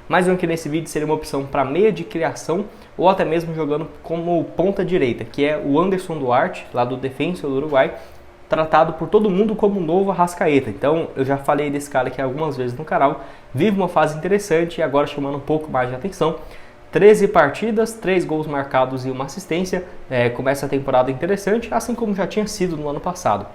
Mais um aqui nesse vídeo seria uma opção para meia de criação ou até mesmo jogando como ponta direita, que é o Anderson Duarte, lá do Defensor do Uruguai, tratado por todo mundo como um novo Arrascaeta. Então eu já falei desse cara aqui algumas vezes no canal, vive uma fase interessante e agora chamando um pouco mais de atenção. 13 partidas, 3 gols marcados e uma assistência, começa a temporada interessante, assim como já tinha sido no ano passado.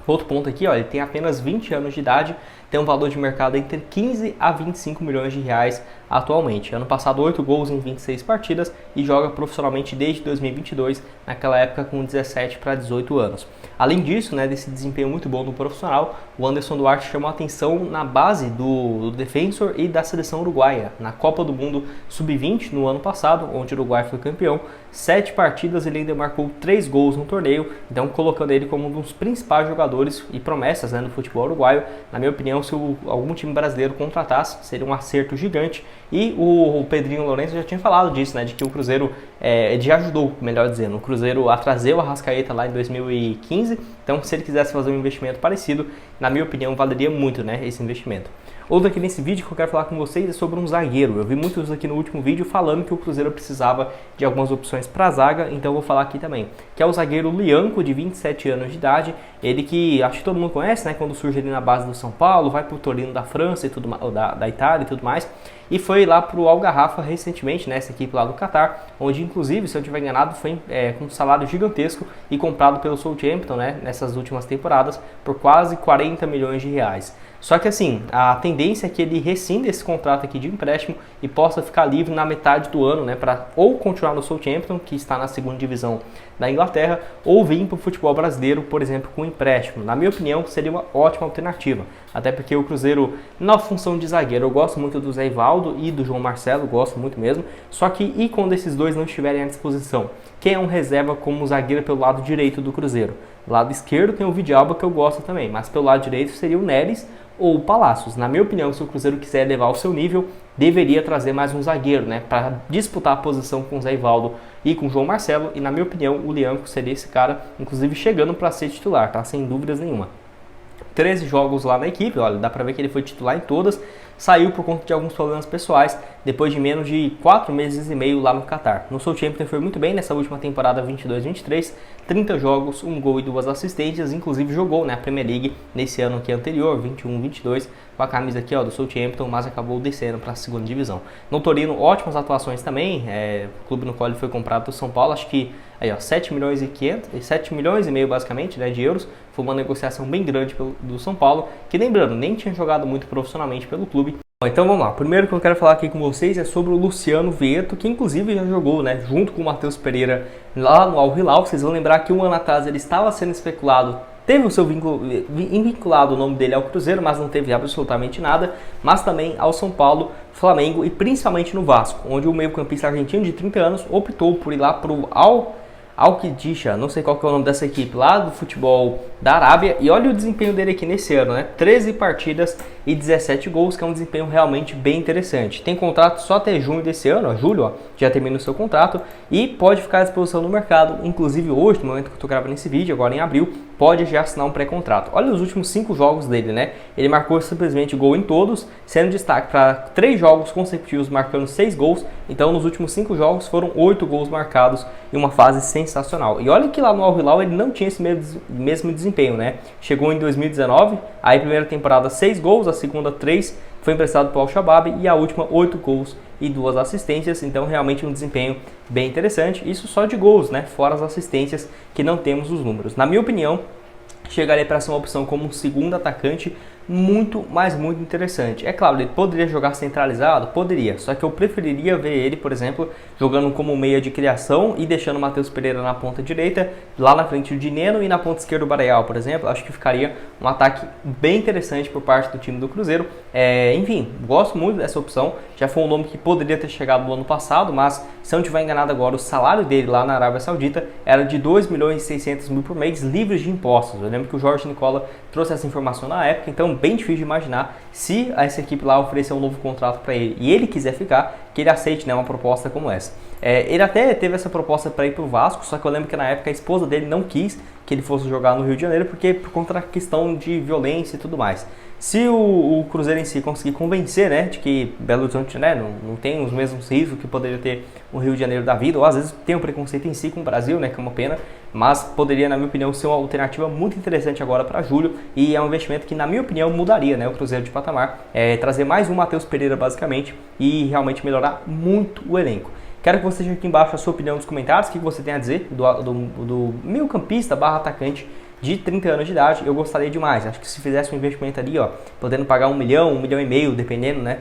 Outro ponto aqui, ó, ele tem apenas 20 anos de idade, tem um valor de mercado entre 15 a 25 milhões de reais atualmente. Ano passado 8 gols em 26 partidas e joga profissionalmente desde 2022, naquela época com 17 para 18 anos. Além disso, desse desempenho muito bom do profissional, o Anderson Duarte chamou a atenção na base do Defensor e da seleção uruguaia, na Copa do Mundo Sub-20 no ano passado, onde o Uruguai foi campeão. 7 partidas ele ainda marcou 3 gols no torneio, então colocando ele como um dos principais jogadores e promessas no futebol uruguaio. Na minha opinião, se algum time brasileiro contratasse, seria um acerto gigante. E o Pedrinho Lourenço já tinha falado disso, de que o Cruzeiro já ajudou, melhor dizendo, o Cruzeiro a trazer o Arrascaeta lá em 2015. Então, se ele quisesse fazer um investimento parecido, na minha opinião, valeria muito esse investimento. Outro aqui nesse vídeo que eu quero falar com vocês é sobre um zagueiro. Eu vi muitos aqui no último vídeo falando que o Cruzeiro precisava de algumas opções para a zaga, então eu vou falar aqui também. Que é o zagueiro Lianco, de 27 anos de idade. Ele que acho que todo mundo conhece, quando surge ali na base do São Paulo, vai para o Torino da França e tudo, da Itália e tudo mais. E foi lá para o Al Garrafa recentemente, essa equipe lá do Catar, onde inclusive, se eu não estiver enganado, foi com um salário gigantesco e comprado pelo Southampton, nessas últimas temporadas, por quase 40 milhões de reais. Só que assim, a tendência é que ele rescinda esse contrato aqui de empréstimo e possa ficar livre na metade do ano, para ou continuar no Southampton, que está na segunda divisão da Inglaterra, ou vir para o futebol brasileiro, por exemplo, com empréstimo. Na minha opinião, seria uma ótima alternativa. Até porque o Cruzeiro, na função de zagueiro, eu gosto muito do Zé Ivaldo e do João Marcelo, gosto muito mesmo. Só que, e quando esses dois não estiverem à disposição? Quem é um reserva como zagueiro pelo lado direito do Cruzeiro? Lado esquerdo tem o Vidalba, que eu gosto também, mas pelo lado direito seria o Neres ou o Palácios. Na minha opinião, se o Cruzeiro quiser elevar o seu nível, deveria trazer mais um zagueiro, para disputar a posição com o Zé Ivaldo e com o João Marcelo. E na minha opinião, o Lianco seria esse cara, inclusive chegando para ser titular, sem dúvidas nenhuma. 13 jogos lá na equipe, olha, dá pra ver que ele foi titular em todas, saiu por conta de alguns problemas pessoais, depois de menos de 4 meses e meio lá no Catar. No Southampton foi muito bem nessa última temporada 22-23, 30 jogos, 1 gol e 2 assistências, inclusive jogou a Premier League nesse ano aqui anterior, 21-22, com a camisa aqui do Southampton, mas acabou descendo para a segunda divisão. No Torino, ótimas atuações também, o clube no qual ele foi comprado do São Paulo, acho que 7 milhões e meio basicamente de euros, foi uma negociação bem grande do São Paulo, que lembrando, nem tinha jogado muito profissionalmente pelo clube. Então vamos lá, primeiro que eu quero falar aqui com vocês é sobre o Luciano Vieto, que inclusive já jogou junto com o Matheus Pereira lá no Al Hilal. Vocês vão lembrar que um ano atrás ele estava sendo especulado, teve o seu vinculado o nome dele ao Cruzeiro, mas não teve absolutamente nada, mas também ao São Paulo, Flamengo e principalmente no Vasco, onde o meio-campista argentino de 30 anos optou por ir lá para o Al-Qidisha, não sei qual que é o nome dessa equipe lá do futebol da Arábia, e olha o desempenho dele aqui nesse ano, 13 partidas e 17 gols, que é um desempenho realmente bem interessante. Tem contrato só até junho desse ano, julho, já termina o seu contrato e pode ficar à disposição no mercado, inclusive hoje, no momento que eu estou gravando esse vídeo, agora em abril, pode já assinar um pré-contrato. Olha os últimos 5 jogos dele, ele marcou simplesmente gol em todos, sendo destaque para 3 jogos consecutivos marcando 6 gols, então nos últimos 5 jogos foram 8 gols marcados em uma fase sensacional. E olha que lá no Al Hilal ele não tinha esse mesmo desempenho, Chegou em 2019, aí primeira temporada 6 gols, a segunda 3, foi emprestado para o Al-Shabaab e a última 8 gols e 2 assistências, então realmente um desempenho bem interessante. Isso só de gols, fora as assistências que não temos os números. Na minha opinião, chegaria para ser uma opção como um segundo atacante muito, mas muito interessante. É claro, ele poderia jogar centralizado? Poderia, só que eu preferiria ver ele, por exemplo, jogando como meia de criação e deixando o Matheus Pereira na ponta direita, lá na frente o Dineno e na ponta esquerda o Barreal, por exemplo. Acho que ficaria um ataque bem interessante por parte do time do Cruzeiro. Enfim, gosto muito dessa opção, já foi um nome que poderia ter chegado no ano passado, mas se eu não estiver enganado agora, o salário dele lá na Arábia Saudita era de 2 milhões e 600 mil por mês, livres de impostos. Eu lembro que o Jorge Nicola trouxe essa informação na época, então bem difícil de imaginar se essa equipe lá oferecer um novo contrato para ele e ele quiser ficar, que ele aceite uma proposta como essa. Ele até teve essa proposta para ir para o Vasco, só que eu lembro que na época a esposa dele não quis que ele fosse jogar no Rio de Janeiro, porque por conta da questão de violência e tudo mais. Se o Cruzeiro em si conseguir convencer, né, de que Belo Horizonte, né, não tem os mesmos riscos que poderia ter o Rio de Janeiro da vida, ou às vezes tem um preconceito em si com o Brasil, né, que é uma pena, mas poderia, na minha opinião, ser uma alternativa muito interessante agora para julho, e é um investimento que, na minha opinião, mudaria, né, o Cruzeiro de patamar, trazer mais um Matheus Pereira, basicamente, e realmente melhorar muito o elenco. Quero que você deixe aqui embaixo a sua opinião nos comentários, o que você tem a dizer do meio-campista barra atacante de 30 anos de idade. Eu gostaria demais. Acho que se fizesse um investimento ali, ó, podendo pagar 1 milhão, 1,5 milhão, dependendo, né,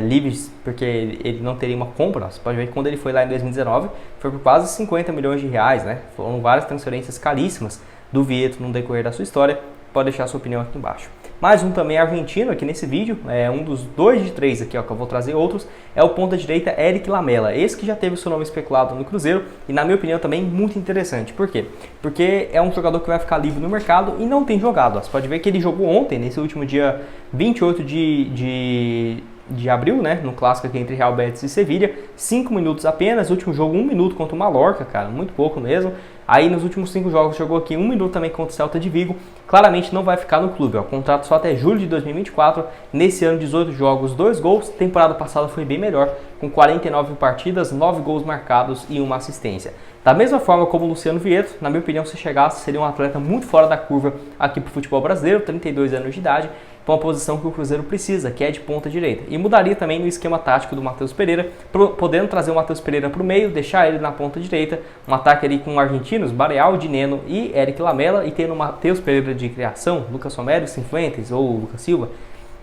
livres, porque ele não teria uma compra. Você pode ver que quando ele foi lá em 2019, foi por quase 50 milhões de reais, né? Foram várias transferências caríssimas do Vietto no decorrer da sua história. Pode deixar a sua opinião aqui embaixo. Mais um também argentino aqui nesse vídeo, um dos 2 de 3 aqui, ó, que eu vou trazer outros, é o ponta direita Eric Lamela. Esse que já teve o seu nome especulado no Cruzeiro e, na minha opinião, também muito interessante. Por quê? Porque é um jogador que vai ficar livre no mercado e não tem jogado. Ó. Você pode ver que ele jogou ontem, nesse último dia 28 de abril, né, no clássico aqui entre Real Betis e Sevilha, 5 minutos apenas, último jogo 1 minuto contra o Mallorca, cara, muito pouco mesmo. Aí nos últimos 5 jogos jogou aqui 1 minuto também contra o Celta de Vigo. Claramente não vai ficar no clube, ó. Contrato só até julho de 2024. Nesse ano, 18 jogos, 2 gols. Temporada passada foi bem melhor, com 49 partidas, 9 gols marcados e 1 assistência. Da mesma forma como o Luciano Vietto, na minha opinião, se chegasse, seria um atleta muito fora da curva aqui para o futebol brasileiro, 32 anos de idade, para uma posição que o Cruzeiro precisa, que é de ponta direita. E mudaria também no esquema tático do Matheus Pereira, podendo trazer o Matheus Pereira para o meio, deixar ele na ponta direita, um ataque ali com argentinos, Bareal, Dineno e Eric Lamela, e tendo o Matheus Pereira de criação, Lucas Romero, Cifuentes ou Lucas Silva.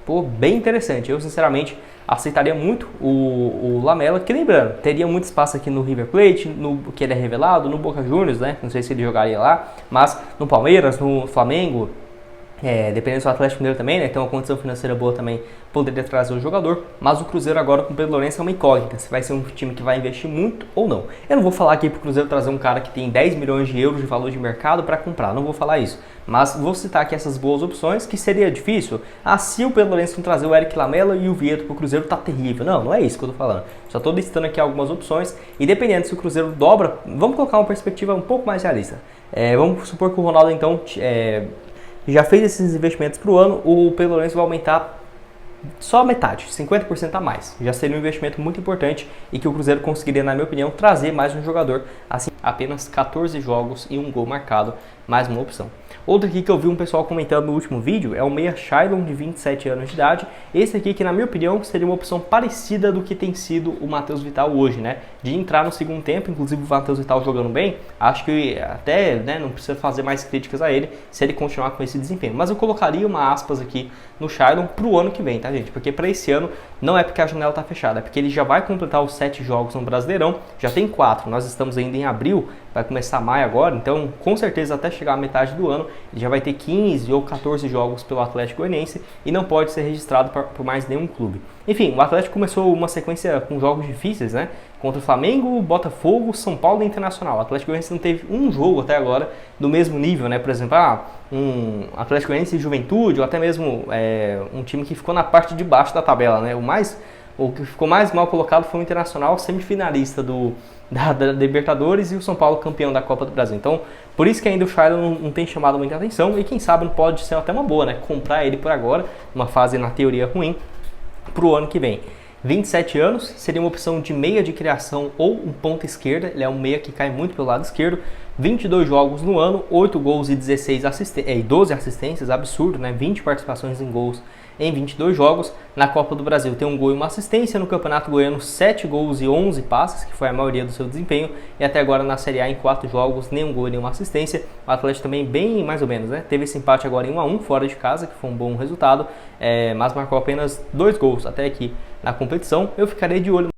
Pô, bem interessante. Eu, sinceramente, aceitaria muito o Lamela, que, lembrando, teria muito espaço aqui no River Plate, no que ele é revelado, no Boca Juniors, né? Não sei se ele jogaria lá, mas no Palmeiras, no Flamengo, dependendo do Atlético Mineiro também, né, tem uma condição financeira boa também, poderia trazer o jogador, mas o Cruzeiro agora com o Pedro Lourenço é uma incógnita, se vai ser um time que vai investir muito ou não. Eu não vou falar aqui para o Cruzeiro trazer um cara que tem 10 milhões de euros de valor de mercado para comprar, não vou falar isso, mas vou citar aqui essas boas opções, que seria difícil, se o Pedro Lourenço não trazer o Eric Lamela e o Vietto para o Cruzeiro, tá terrível. Não é isso que eu tô falando, só tô listando aqui algumas opções, e dependendo se o Cruzeiro dobra, vamos colocar uma perspectiva um pouco mais realista. Vamos supor que o Ronaldo então já fez esses investimentos para o ano, o Pedro Lourenço vai aumentar só metade, 50% a mais. Já seria um investimento muito importante e que o Cruzeiro conseguiria, na minha opinião, trazer mais um jogador. Assim, apenas 14 jogos e 1 gol marcado, mais uma opção. Outro aqui que eu vi um pessoal comentando no último vídeo é o meia Shailon, de 27 anos de idade. Esse aqui que, na minha opinião, seria uma opção parecida do que tem sido o Matheus Vital hoje, né? De entrar no segundo tempo, inclusive o Matheus Vital jogando bem, acho que até, né, não precisa fazer mais críticas a ele se ele continuar com esse desempenho. Mas eu colocaria uma aspas aqui no Shailon pro ano que vem, tá, gente? Porque para esse ano não é porque a janela tá fechada, é porque ele já vai completar os 7 jogos no Brasileirão, já tem 4, nós estamos ainda em abril, vai começar maio agora, então com certeza até chegar a metade do ano ele já vai ter 15 ou 14 jogos pelo Atlético Goianiense e não pode ser registrado por mais nenhum clube. Enfim, o Atlético começou uma sequência com jogos difíceis, né? Contra o Flamengo, Botafogo, São Paulo e Internacional. O Atlético Goianiense não teve um jogo até agora do mesmo nível, né? Por exemplo, um Atlético Goianiense e Juventude, ou até mesmo um time que ficou na parte de baixo da tabela, né? O que ficou mais mal colocado foi o Internacional, semifinalista da Libertadores, e o São Paulo campeão da Copa do Brasil. Então, por isso que ainda o Shailon não tem chamado muita atenção, e quem sabe não pode ser até uma boa, né? Comprar ele por agora, uma fase na teoria ruim, para o ano que vem. 27 anos, seria uma opção de meia de criação ou um ponta esquerda, ele é um meia que cai muito pelo lado esquerdo, 22 jogos no ano, 8 gols e 12 assistências, absurdo, né? 20 participações em gols em 22 jogos. Na Copa do Brasil tem um gol e uma assistência, no Campeonato Goiano 7 gols e 11 passes, que foi a maioria do seu desempenho, e até agora na Série A em 4 jogos, nenhum gol e nenhuma assistência. O Atlético também bem mais ou menos, né? Teve esse empate agora em 1-1 fora de casa, que foi um bom resultado, mas marcou apenas 2 gols até aqui na competição. Eu ficarei de olho